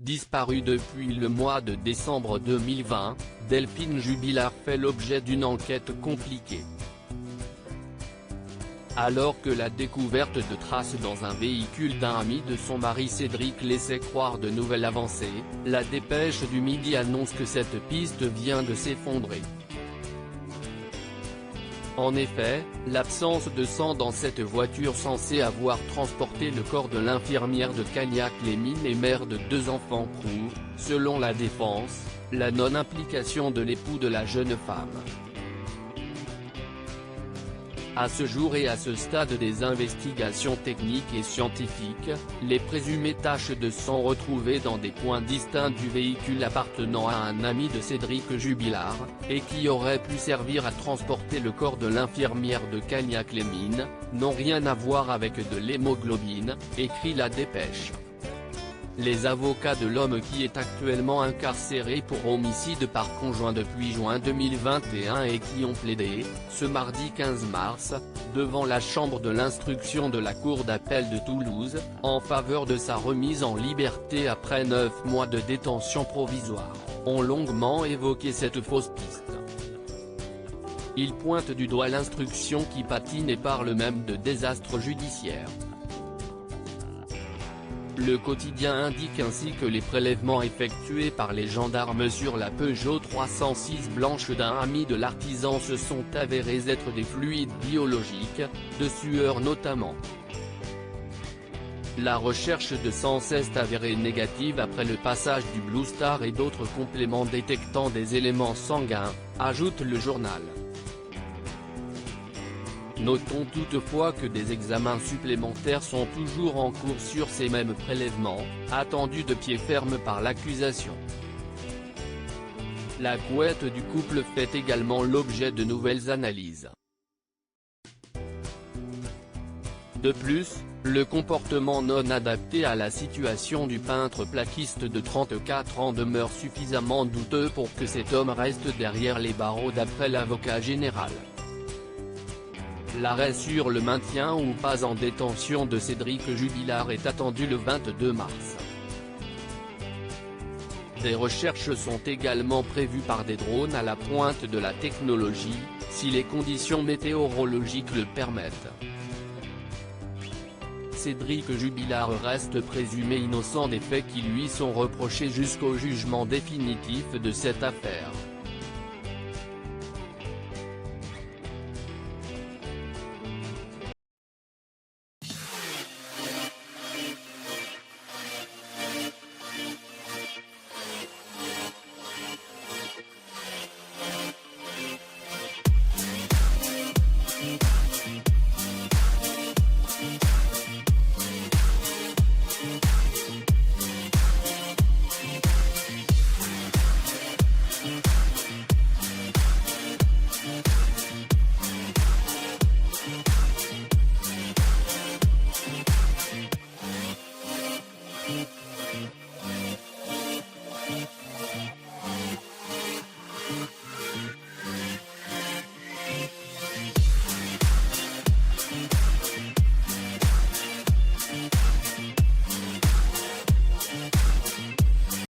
Disparue depuis le mois de décembre 2020, Delphine Jubilard fait l'objet d'une enquête compliquée. Alors que la découverte de traces dans un véhicule d'un ami de son mari Cédric laissait croire de nouvelles avancées, la Dépêche du Midi annonce que cette piste vient de s'effondrer. En effet, l'absence de sang dans cette voiture censée avoir transporté le corps de l'infirmière de Cagnac-les-Mines et mère de 2 enfants prouve, selon la défense, la non-implication de l'époux de la jeune femme. À ce jour et à ce stade des investigations techniques et scientifiques, les présumées taches de sang retrouvées dans des points distincts du véhicule appartenant à un ami de Cédric Jubilard, et qui aurait pu servir à transporter le corps de l'infirmière de Cagnac-les-Mines, n'ont rien à voir avec de l'hémoglobine, écrit la Dépêche. Les avocats de l'homme qui est actuellement incarcéré pour homicide par conjoint depuis juin 2021 et qui ont plaidé, ce mardi 15 mars, devant la chambre de l'instruction de la cour d'appel de Toulouse, en faveur de sa remise en liberté après 9 mois de détention provisoire, ont longuement évoqué cette fausse piste. Ils pointent du doigt l'instruction qui patine et parlent même de désastre judiciaire. Le quotidien indique ainsi que les prélèvements effectués par les gendarmes sur la Peugeot 306 blanche d'un ami de l'artisan se sont avérés être des fluides biologiques, de sueur notamment. La recherche de sang s'est avérée négative après le passage du Blue Star et d'autres compléments détectant des éléments sanguins, ajoute le journal. Notons toutefois que des examens supplémentaires sont toujours en cours sur ces mêmes prélèvements, attendus de pied ferme par l'accusation. La couette du couple fait également l'objet de nouvelles analyses. De plus, le comportement non adapté à la situation du peintre plaquiste de 34 ans demeure suffisamment douteux pour que cet homme reste derrière les barreaux d'après l'avocat général. L'arrêt sur le maintien ou pas en détention de Cédric Jubilard est attendu le 22 mars. Des recherches sont également prévues par des drones à la pointe de la technologie, si les conditions météorologiques le permettent. Cédric Jubilard reste présumé innocent des faits qui lui sont reprochés jusqu'au jugement définitif de cette affaire.